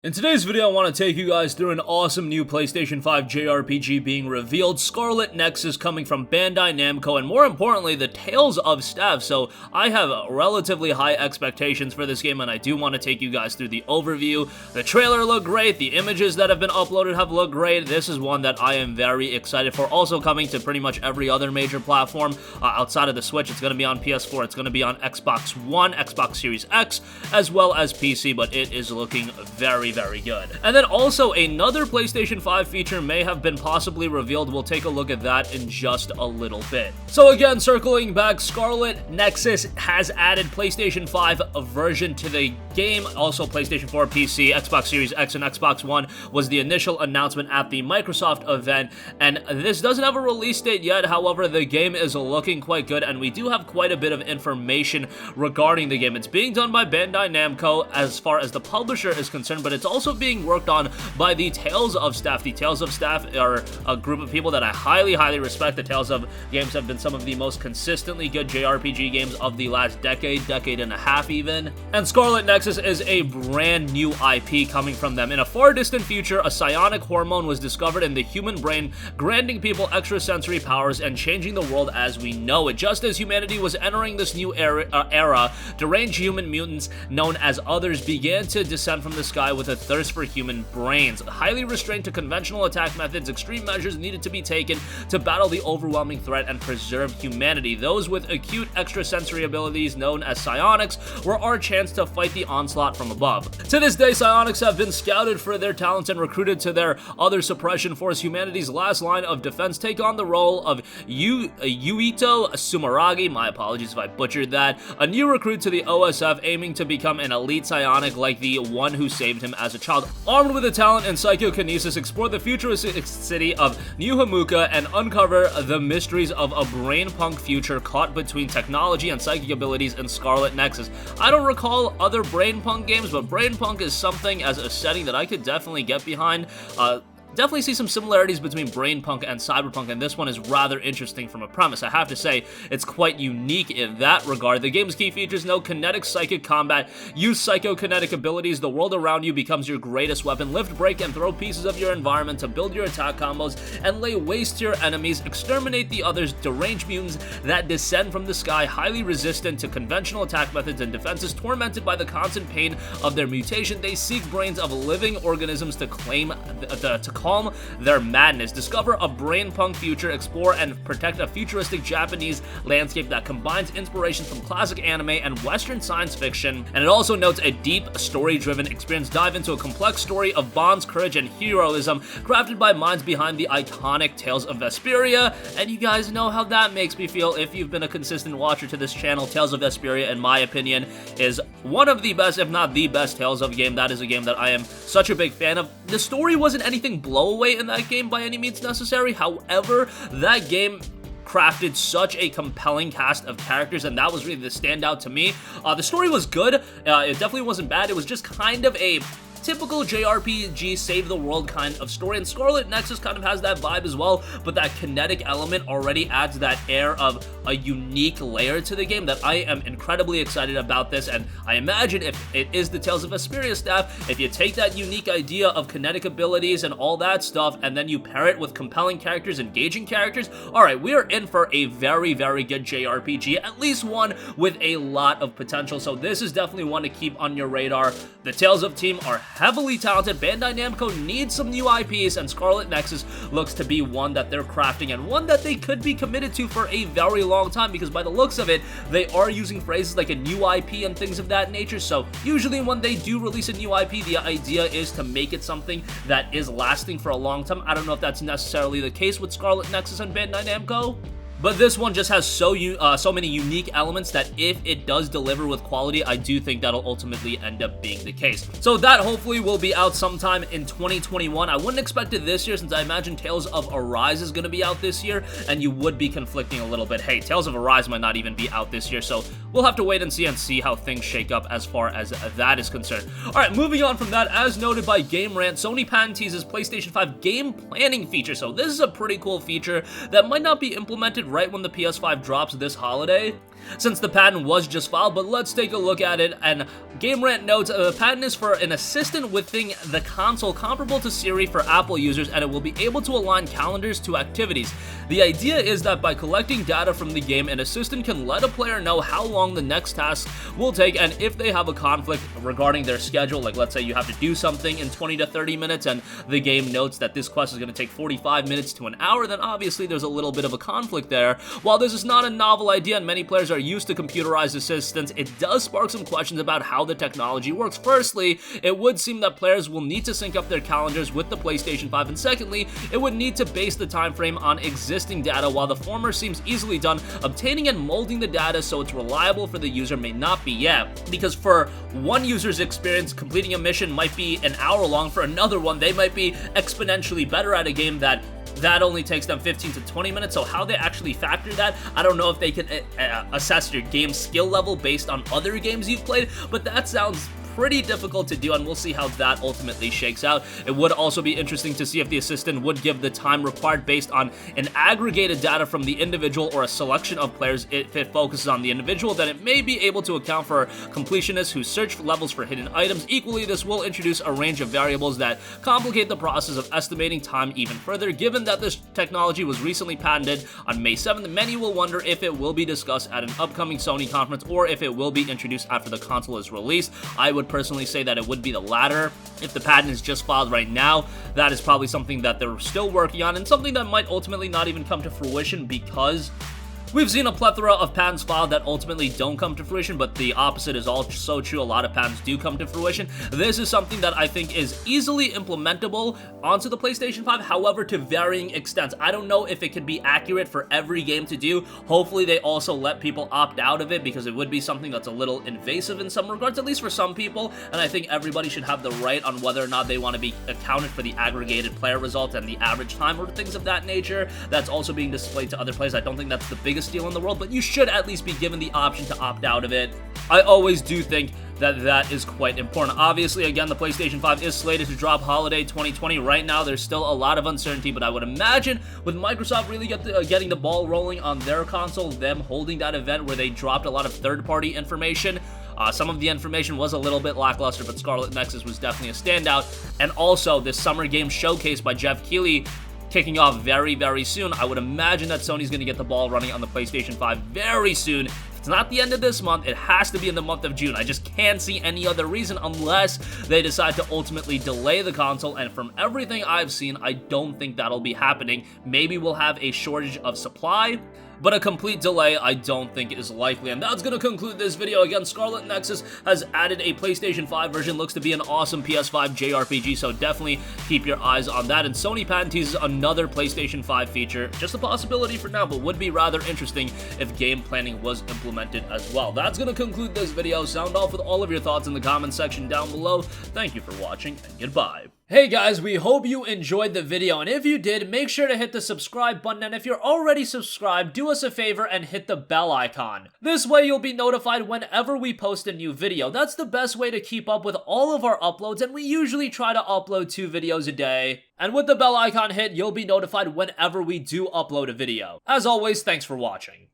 In today's video, I want to take you guys through an awesome new PlayStation 5 JRPG being revealed, Scarlet Nexus, coming from Bandai Namco, and more importantly, the Tales of Staff. So I have relatively high expectations for this game, and I do want to take you guys through the overview. The trailer looked great, the images that have been uploaded have looked great. This is one that I am very excited for, also coming to pretty much every other major platform outside of the Switch. It's going to be on PS4, it's going to be on Xbox One, Xbox Series X, as well as PC, but it is looking very good. And then also another PlayStation 5 feature may have been possibly revealed. We'll take a look at that in just a little bit. So again, circling back, Scarlet Nexus has added PlayStation 5 version to the game. Also PlayStation 4, PC, Xbox Series X, and Xbox One was the initial announcement at the Microsoft event, and this doesn't have a release date yet. However, the game is looking quite good, and we do have quite a bit of information regarding the game. It's being done by Bandai Namco as far as the publisher is concerned, but it's also being worked on by the Tales of Staff. The Tales of Staff are a group of people that I highly respect. The Tales of games have been some of the most consistently good JRPG games of the last decade and a half even. And Scarlet Nexus is a brand new IP coming from them. In a far distant future, a psionic hormone was discovered in the human brain, granting people extrasensory powers and changing the world as we know it. Just as humanity was entering this new era, deranged human mutants known as Others began to descend from the sky with a thirst for human brains. Highly restrained to conventional attack methods, extreme measures needed to be taken to battle the overwhelming threat and preserve humanity. Those with acute extrasensory abilities known as psionics were our chance to fight the onslaught from above. To this day, psionics have been scouted for their talents and recruited to their other suppression force. Humanity's last line of defense take on the role of Yuito Sumeragi, my apologies if I butchered that, a new recruit to the OSF aiming to become an elite psionic like the one who saved him as a child. Armed with a talent in psychokinesis, explore the futuristic city of New Hamuka and uncover the mysteries of a brain-punk future caught between technology and psychic abilities in Scarlet Nexus. I don't recall other brain-punk games, but brain-punk is something as a setting that I could definitely get behind. Definitely see some similarities between Brainpunk and Cyberpunk, and this one is rather interesting from a premise. I have to say, it's quite unique in that regard. The game's key features know kinetic psychic combat, use psychokinetic abilities, the world around you becomes your greatest weapon, lift, break, and throw pieces of your environment to build your attack combos, and lay waste to your enemies, exterminate the others, deranged mutants that descend from the sky, highly resistant to conventional attack methods and defenses, tormented by the constant pain of their mutation. They seek brains of living organisms to calm their madness, discover a brain-punk future, explore and protect a futuristic Japanese landscape that combines inspirations from classic anime and Western science fiction, and it also notes a deep, story-driven experience. Dive into a complex story of bonds, courage, and heroism, crafted by minds behind the iconic Tales of Vesperia, and you guys know how that makes me feel if you've been a consistent watcher to this channel. Tales of Vesperia, in my opinion, is one of the best, if not the best, Tales of game. That is a game that I am such a big fan of. The story wasn't anything blowaway in that game by any means necessary. However, that game crafted such a compelling cast of characters, and that was really the standout to me. The story was good. It definitely wasn't bad. It was just kind of a typical JRPG save the world kind of story, and Scarlet Nexus kind of has that vibe as well, but that kinetic element already adds that air of a unique layer to the game that I am incredibly excited about this. And I imagine if it is the Tales of Vesperia staff, if you take that unique idea of kinetic abilities and all that stuff, and then you pair it with compelling characters, engaging characters, alright, we are in for a very good JRPG, at least one with a lot of potential. So this is definitely one to keep on your radar. The Tales of team are heavily talented. Bandai Namco needs some new IPs, and Scarlet Nexus looks to be one that they're crafting, and one that they could be committed to for a very long time, because by the looks of it, they are using phrases like a new IP and things of that nature. So usually when they do release a new IP, the idea is to make it something that is lasting for a long time. I don't know if that's necessarily the case with Scarlet Nexus and Bandai Namco, but this one just has so many unique elements that if it does deliver with quality, I do think that'll ultimately end up being the case. So that hopefully will be out sometime in 2021. I wouldn't expect it this year, since I imagine Tales of Arise is going to be out this year, and you would be conflicting a little bit. Hey, Tales of Arise might not even be out this year, so we'll have to wait and see how things shake up as far as that is concerned. Alright, moving on from that, as noted by Game Rant, Sony patent teases PlayStation 5 game planning feature. So this is a pretty cool feature that might not be implemented right when the PS5 drops this holiday. since the patent was just filed, but let's take a look at it. And Game Rant notes, the patent is for an assistant within the console comparable to Siri for Apple users, and it will be able to align calendars to activities. The idea is that by collecting data from the game, an assistant can let a player know how long the next task will take, and if they have a conflict regarding their schedule, like let's say you have to do something in 20 to 30 minutes and the game notes that this quest is going to take 45 minutes to an hour, then obviously there's a little bit of a conflict there. While this is not a novel idea and many players are used to computerized assistants, it does spark some questions about how the technology works. Firstly, it would seem that players will need to sync up their calendars with the PlayStation 5, and secondly, it would need to base the time frame on existing data. While the former seems easily done, obtaining and molding the data so it's reliable for the user may not be yet, because for one user's experience, completing a mission might be an hour long. For another one, they might be exponentially better at a game that only takes them 15 to 20 minutes. So how they actually factor that, I don't know if they can assess your game skill level based on other games you've played, but that sounds pretty difficult to do, and we'll see how that ultimately shakes out. It would also be interesting to see if the assistant would give the time required based on an aggregated data from the individual or a selection of players. If it focuses on the individual, then it may be able to account for completionists who search for levels for hidden items. Equally, this will introduce a range of variables that complicate the process of estimating time even further. Given that this technology was recently patented on May 7th, many will wonder if it will be discussed at an upcoming Sony conference or if it will be introduced after the console is released. I would personally say that it would be the latter. If the patent is just filed right now, that is probably something that they're still working on and something that might ultimately not even come to fruition, because we've seen a plethora of patents filed that ultimately don't come to fruition, but the opposite is also true. A lot of patents do come to fruition. This is something that I think is easily implementable onto the PlayStation 5, however, to varying extents. I don't know if it could be accurate for every game to do. Hopefully, they also let people opt out of it, because it would be something that's a little invasive in some regards, at least for some people, and I think everybody should have the right on whether or not they want to be accounted for the aggregated player results and the average time or things of that nature that's also being displayed to other players. I don't think that's the biggest deal in the world, but you should at least be given the option to opt out of it. I always do think that is quite important. Obviously, again, the PlayStation 5 is slated to drop holiday 2020. Right now, there's still a lot of uncertainty, but I would imagine with Microsoft really getting the ball rolling on their console, them holding that event where they dropped a lot of third-party information. Some of the information was a little bit lackluster, but Scarlet Nexus was definitely a standout. And also, this Summer Game Showcase by Jeff Keighley kicking off very, very soon. I would imagine that Sony's going to get the ball running on the PlayStation 5 very soon. If it's not the end of this month, it has to be in the month of June. I just can't see any other reason unless they decide to ultimately delay the console, and from everything I've seen, I don't think that'll be happening. Maybe we'll have a shortage of supply, but a complete delay I don't think is likely. And that's going to conclude this video. Again, Scarlet Nexus has added a PlayStation 5 version. Looks to be an awesome PS5 JRPG, so definitely keep your eyes on that. And Sony patent teases another PlayStation 5 feature. Just a possibility for now, but would be rather interesting if game planning was implemented as well. That's going to conclude this video. Sound off with all of your thoughts in the comment section down below. Thank you for watching, and goodbye. Hey guys, we hope you enjoyed the video, and if you did, make sure to hit the subscribe button, and if you're already subscribed, do us a favor and hit the bell icon. This way you'll be notified whenever we post a new video. That's the best way to keep up with all of our uploads, and we usually try to upload 2 videos a day. And with the bell icon hit, you'll be notified whenever we do upload a video. As always, thanks for watching.